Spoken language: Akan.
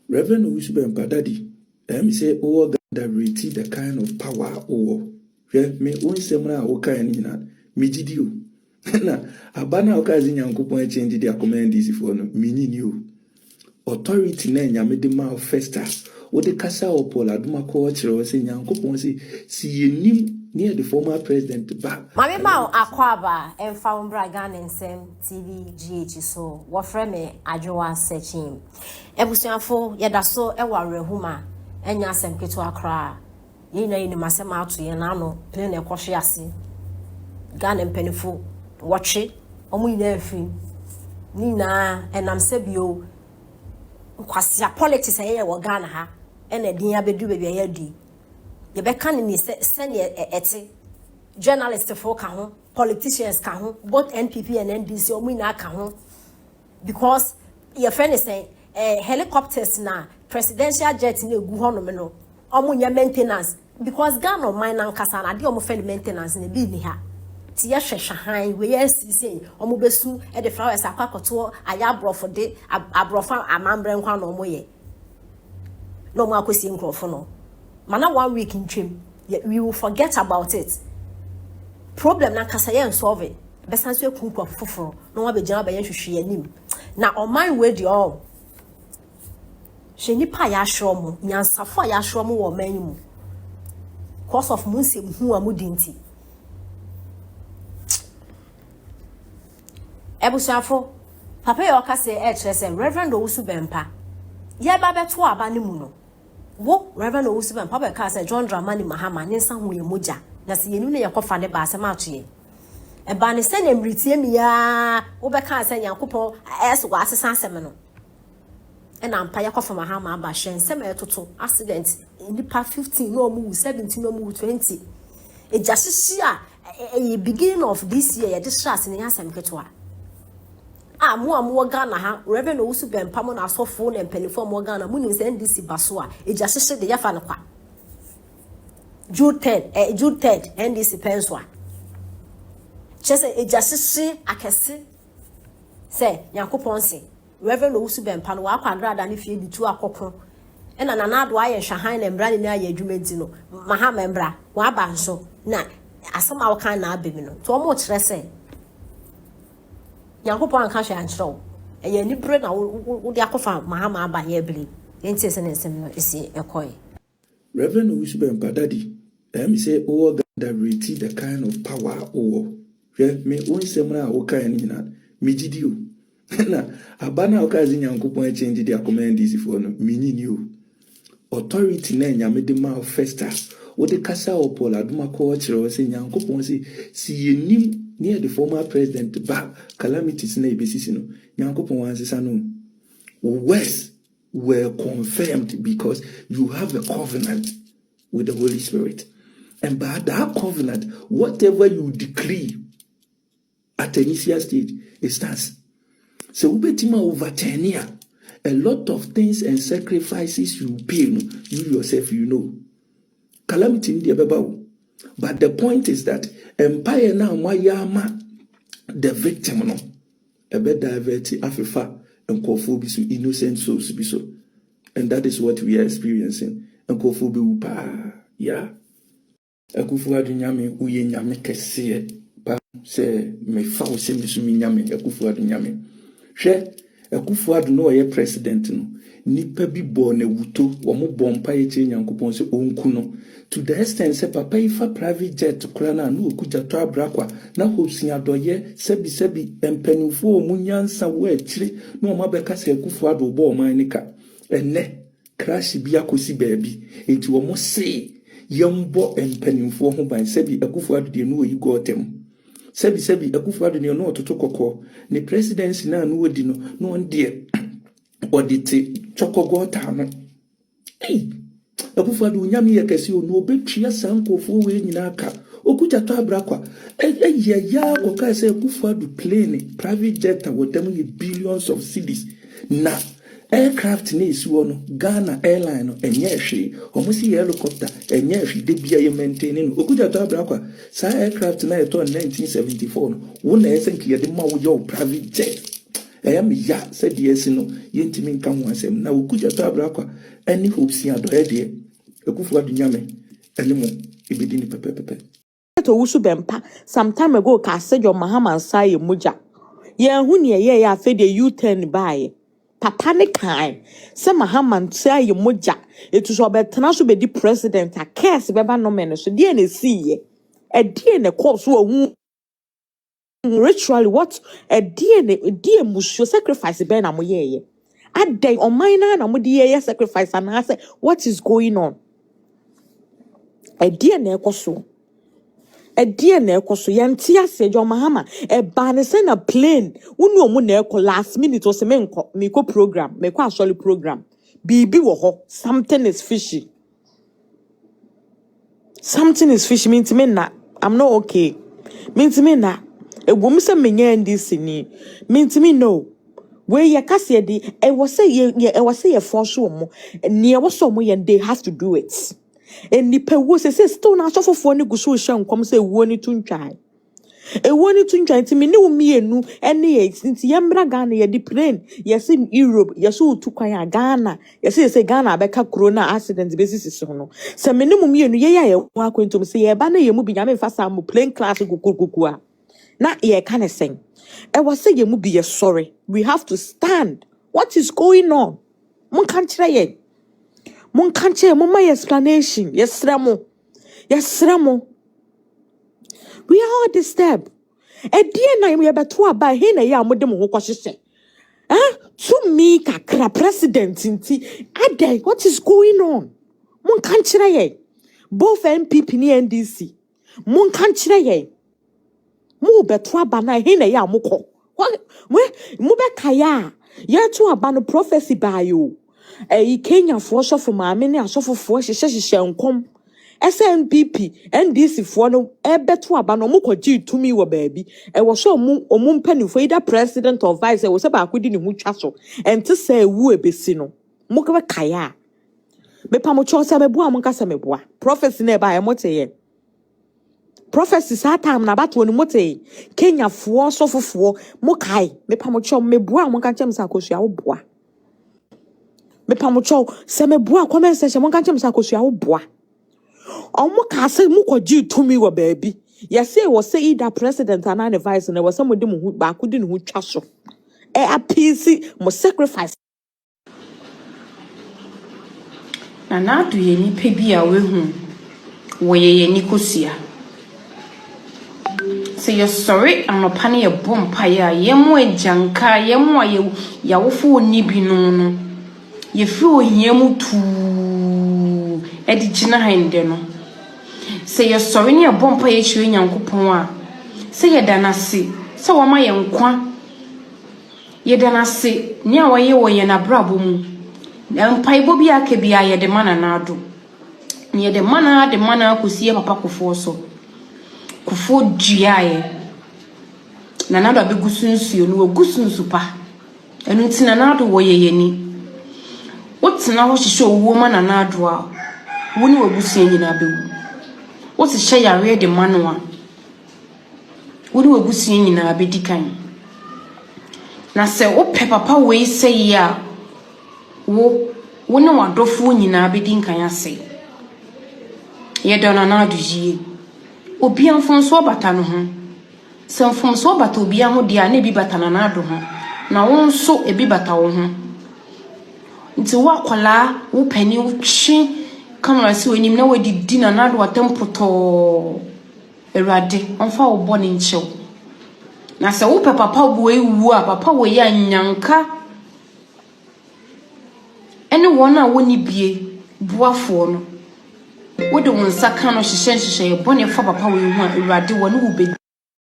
Reverend Owusu Bempah daddy, say all that reti the kind of power or me one semana oka ni na me gidio na abana oka zinyankopon change their command is for no mini new authority na nyame de ma festa wo de kasa opola duma ko kire se nyankopon se si yenim near the former president ba mame ma akwaba emfa umbra Ghana nsem TV GH so wo frɛ me adwowa searching ebusuafo yeda so ewa rehuma enya asem keto akra yina yini masem ato ye na no pene na ekohwe ase Ghana mpanifo watche omu yina afim ni na enam sebio kwasi politics ye wo Ghana ha ena din abedu bebia ya di ye beka ni se ete journalists for ka ho politicians ka ho both NPP and NDC omu yina ka ho because your friend is saying helicopters na presidential jet na egu hono me no omo nya maintenance because Ghana mine na nkasa na de omo fe maintenance na bi ni ha ti ya hwehwahan we yes say omo besu e de flowers akwakoto aya abrofo de abrofa amambre nkwa na omo ye no mo akosi nkrofo no mana 1 week ntwem we will forget about it problem na nkasa ye solve it besanso ekunko foforo no wa begina ba ye hwehwe anim na oman we di all Shenipa ya shomu nyansafo ya shomu wo manyimu cause of munse hu amudi nti ebusuafo papa yo ka say Reverend Owusu Bempah ye ba beto aba ne mu no wo Reverend Owusu Bempah ba ka say John Dramani Mahama ne nsa hu ye moja na se yenu ne yakofa ne ba asem atoye e ba ne se ne mritie mi ya wo be ka say Yankopon es wa asesa asem no and I'm paya for Mahama Bashen, semi total accident in the past 15, no move, 17, no move, 20. It just see a beginning of this year, this trust in the answer. More Ghana, Reverend Owusu Bempah on our soft phone and penny for more Ghana, Moon is NDC Basua. It just said the Yafanaqua. Jude 3rd, NDC Penswa. Just it just see, I can see. Say, Yankopon say. Reverend Owusu Bempah no akwadra da ne fie bitu akokon ena nana do aye hwahan na mbra ne na aye adwumenti no Mahama mbra wa ba nso na asama wo kan na abemi no to mo kire se Yankopon anka hwe ankyerɛw eye ni bre na wo de akofa Mahama aba ye believe enti se ne nsem no esi ekoi Reverend Owusu Bempah daddy say all that reti the kind of power or me one semana oka ni na me gidio na abana okazi nyankopon change their command is for no mini new authority na nyame de ma festa wo de kasa opola duma ko kire se nyankopon se si yenim near the former president ba calamities na ebesisi no nyankopon wansesa no words were confirmed because you have a covenant with the Holy Spirit, and by that covenant whatever you decree at the initial stage it stands. So ubetima overturn here. A lot of things and sacrifices you pay, you yourself, you know. Calamity in the Bible. But the point is that empire now mayama the victim no. Ebe diverti afifa and kofobisu innocent souls biso. And that is what we are experiencing. And kofobi upa yeah. Akufu adu nyame uye nyame kese pa se me fa o se misu mi nyame akufu adu nyame. Hwe Akufo Addo no ye president no nipa bi bo na wuto wo mo bompa ye che Nyankopon se onku no to the extent se papa ifa private jet kura na no okuja to abrakwa na hosia doye sebi empanifo mu nyansa wo akire na o mabeka se Akufo Addo bo o man nika enne crash bi akosi baabi enti wo mo se yembo empanifo ho ban sebi Akufo Addo de no oyi gotem sebi Akufo Addo ne no ototo kokko ne presidency na no odi no no ndie odite chokogo ta no Akufo Addo nyame ye kase o no obetua sankofo we nyina aka okuja to abrakwa ya koka se Akufo Addo plane private jet with them billions of cedis na aircraft ni isi wono Ghana airline no enye hwe omusi helicopter enye hwe de bia ye maintain no okuja to abrakwa sa aircraft na eto 1974 no wo na esenki ye de ma wo your private jet am ya said yes no yentimi nka ho asem na okuja tabra kwa any hopes ya do ede ekufu adunyame enimo ibedi ni pepepepe Owusu Bempah some time ago ka said your Mahama say muja ye hu ne ye ya fe de U10 bae papa ne kan se Mahama say muja etu so betena so be di president a case beba no men so de na see ye e de na course wo ritually what a dear musho sacrifice be na mo ye adai on mine na mo de ye sacrifice and I say what is going on a dear na ekoso a dear na ekoso yantia se jo Mahama e ba ne send a plane unu omu na eko last minute o se me ko program me ko actually program bibi wo ho something is fishy mean to me na I'm not okay mean to me na e wom se menye ndc ni mean to me no where ye kase di e was say ye force mo ne was so mo ye they have to do it and nipa wo say still na asofofo ne guso hye nkom say wo ni tuntwan e wo ni tuntwan ti me ne wo mienu ene ye nti ye mra Ghana ye di plane ye se Europe ye so tu kwan Ghana ye say Ghana abeka corona accident basis so no se me ne mo mienu ye ya ye wa kwentum say ye ba na ye mu bi nyame fa sam plane class kukukuku a na ye kind of sing I was saying you be sorry we have to stand what is going on mon kan kire ye mon kan kire mo my explanation yes ramo we are all disturbed e die na we beto aba he na ya mo de mo ho kwhye to me kakra president nti adai what is going on mon kan kire ye both NPP ni NDC mon kan kire ye mu beto aba na he na ya mokọ we mu be kaya ya to aba no prophecy ba yo Kenya fo so fo maame ne asofofo hyehyehye nkom SNPP NDC fo no beto aba no mokọ gi tumi wo baabi wo so omu mpanifo ida president or vice wo se ba akodi ne hu twa so ente sa ewu ebesi no mu ka kaya me pa mo cho se me bua mo ka se me bua prophecy na ba e moteye prophecy sa time na bato ni mote Kenya fo sofofo mo kai me pa mo chom me bua mo kan chem sa kosua wo boa me pa mo chom se me bua comment section mo kan chem sa kosua wo boa o mo ka se mo ko gi tumi wo baabi ya say wo say either president and an vice na wo se mo de mo ba ko de ne hu twa so appease mo sacrifice na do ye ni pe bia we hu wo ye ni kosua. Say you're sorry, I'm not panning a Bempah. Yemo a janka, yemo ya wofu nibi no. Ye flew yemu to Edicina Hindeno. Say you're sorry near Bempah, ye yankupon. Say ye danasi, so am I yankwa. Ye danasi, near why ye were yen a brabum. Empire Bobia kebia ye de mana nado. Near the mana could see a papa so. Kufo duaye na nado abegusunsuo no ogusunsu pa enu nti na nado wo yeyeni wotina ho hihye owo ma na nado a woni wabusuan nyina bewu woti hye yare de mano a woni wabusuan nyina abedikan na se wo pe papa we sei a wo ne wadofo nyina abedinkan ase ye do na nado yie obi anfonso bata no ho se anfonso bata obi aho dia na bi bata na nado ho na won so ebi bata wo ho nti wo akwala wo pani wo twi kamera si onim na wadi di na nado atempoto erade onfa wo bone nchew na se wo pe papa bo ewu a papa wo ya nyanka ene wona woni bie buafo no wo de won saka no hyehyehye bone fa papa we hu a erade wo no wo be